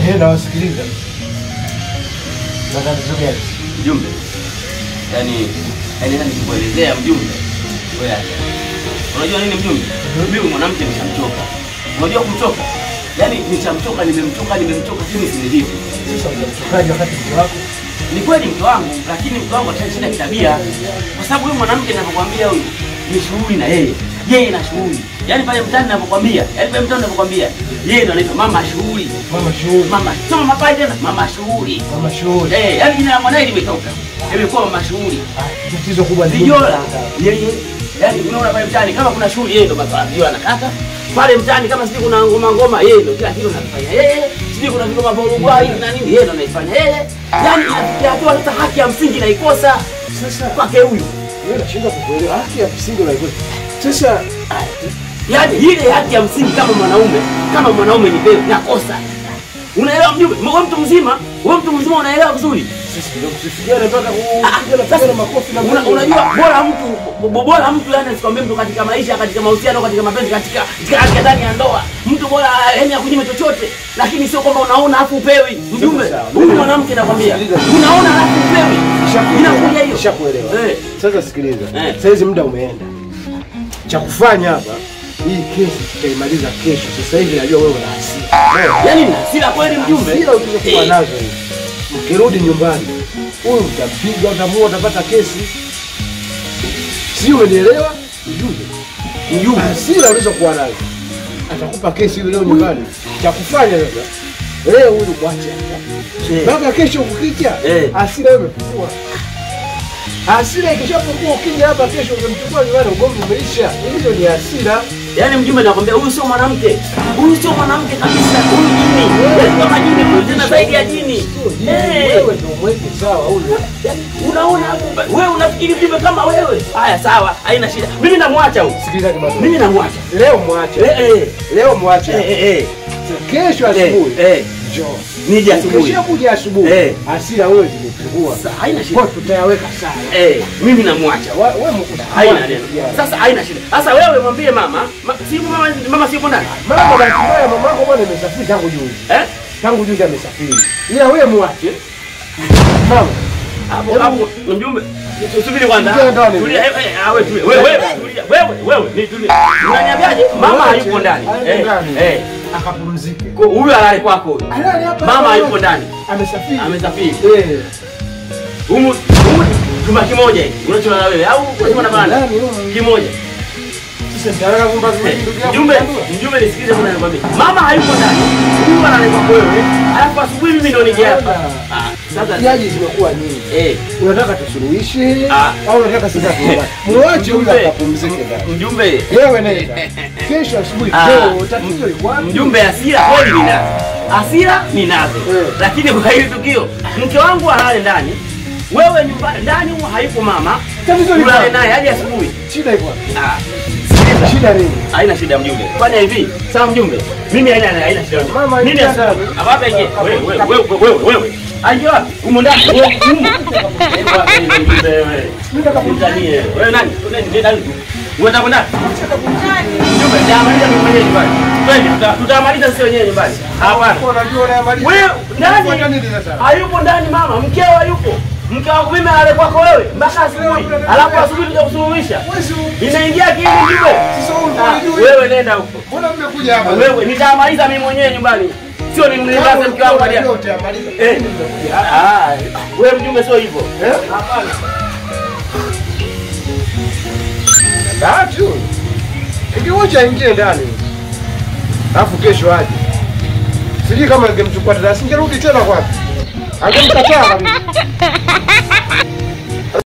Na wasikiliza. Nataka gani? Mjumbe. Yaani nikuelezea mjumbe. Wewe acha. Unajua nini mjumbe? Mimi mwanamke nishamchoka. Unajua kumchoka? Yaani nimemchoka lakini si hivi. Sasa unamchokaje wakati mke wako? Ni kweli mke wangu, lakini mke wangu atashinda kitabia. Kwa sababu huyu mwanamke ninapokuambia huyu ni shughuli na yeye. Yeye na shughuli. Yaani pale mtaani ninapokuambia, yeye ndo anaitwa mama shughuli. Soma mapai tena, mama shughuli. Yaani jina la mwanae limetoka. Imekuwa mama shughuli. Tatizo kubwa ni Viola. Yeye. Yaani unaona pale mtaani kama kuna shughuli yeye ndo baba Viola anakata. Pale mtaani kama sisi kuna ngoma yeye ndo kila kitu anafanya yeye. Sisi kuna ngoma vya Uruguay na nini yeye ndo anaifanya yeye. Yaani inafikia hatua hata haki ya msingi naikosa. Sasa kwake huyu. Wewe unashinda kukuelewa haki ya msingi unaikosa. Sasa yaani ile haki ya msingi kama mwanaume ni wewe nakosa. Unaelewa mjumbe? Wewe mtu mzima unaelewa vizuri. Sisi ndio kusifikiana mpaka kupiga makofi na unajua bora mtu yani asikwambie mtu katika maisha, katika mahusiano, katika mapenzi, katika ndani ya ndoa. Mtu bora yani akunyime chochote, lakini sio kwamba unaona afu upewi. Mjumbe, huyu mwanamke nakwambia. Unaona afu upewi. Inakuja hiyo. Nishakuelewa. Sasa sikiliza. Sasa muda umeenda. Cha kufanya hapa hii kesi tutaimaliza kesho. Sasa hivi najua wewe una hasira. Yaani na hasira kweli mjumbe? Hasira ulizokuwa nazo hivi. Ukirudi nyumbani, huyu utapiga, utamua, utapata kesi. Sio unielewa? Mjumbe. Hasira ulizokuwa nazo. Atakupa kesi hiyo leo nyumbani. Cha kufanya sasa. Leo huyu kuacha. Baba kesho ukija, hasira wewe imepungua. Hasira ikishapungua ukija hapa kesho ungemchukua nyumbani ugomvi umeisha. Hizo ni hasira. Yaani mjumbe nakwambia huyu sio mwanamke. Huyu sio mwanamke kabisa. Huyu jini. Kama jini tena zaidi ya jini. Wewe ndio mweke sawa huyu. Unaona wewe unafikiri mjumbe kama wewe. Haya sawa, haina shida. Mimi namwacha huyu. Sikiliza kidogo. Mimi namwacha. Leo mwache. Leo mwache. Kesho asubuhi. Njoo. Nije asubuhi. Kesho kuja asubuhi. Hasira wewe zimepungua. Haina shida. Kwa tutayaweka sawa. Mimi namwacha. Wewe mkuta. Haina neno. Sasa haina shida. Sasa wewe mwambie mama, mama sipo ndani. Mama bwana mamako bwana amesafiri tangu juzi. Tangu juzi amesafiri. Ila wewe muache. Mama. Hapo mjumbe. Usubiri kwanza. Tulia. Wewe ni tulia. Unaniambiaje? Mama hayupo ndani. Akapumzike. Huyu alale kwako. Mama hayupo ndani. Amesafiri. Humu chumba kimoja hiki. Unachona wewe au unachona bana? Kimoja. Sasa ndaraka kumba Mjumbe nisikize kuna nikwambia. Mama hayupo ndani. Huyu analala kwako wewe. Alafu asubuhi mimi ndo nije hapa. Sasa jaji zimekuwa nini? Unataka tusuluhishe au unataka sasa tuombe? Muache huyu akapumzike ndani. Mjumbe, wewe nenda. Kesho asubuhi leo tatizo liko wapi? Mjumbe, hasira kweli ninazo. Hasira ninazo. Lakini kwa hili tukio, mke wangu alale ndani. Wewe nyumbani ndani huko haipo mama. Tatizo liko wapi? Naye hadi asubuhi. Shida iko wapi? Shida nini? Haina shida mjumbe. Fanya hivi. Sawa mjumbe. Mimi haina shida. Mama nini sasa? Hapa ingie. Wewe. Aingie wapi? Huko ndani. Nataka kumtania. Wewe nani? Nani? Unataka kwenda? Mjumbe, jamaliza mimi mwenyewe nyumbani. Twende, tutamaliza sisi wenyewe nyumbani. Hapana. Unajua unayamaliza. Wewe ndani? Hayupo ndani mama, mkeo hayupo. Mke wangu mimi alale kwako wewe mpaka asubuhi. Alafu asubuhi tuje kusuluhisha. Inaingia akili mjumbe. Wewe nenda huko. Mbona mmekuja hapa? Wewe nitamaliza mimi mwenyewe nyumbani. Sio nimlaze mke wangu hadi. Wewe mjumbe sio hivyo. Hapana. Tatu. Ingewacha ingie ndani. Alafu kesho aje. Sijui kama ningemchukua dada, singerudi tena kwapi. Angemkataa kabisa.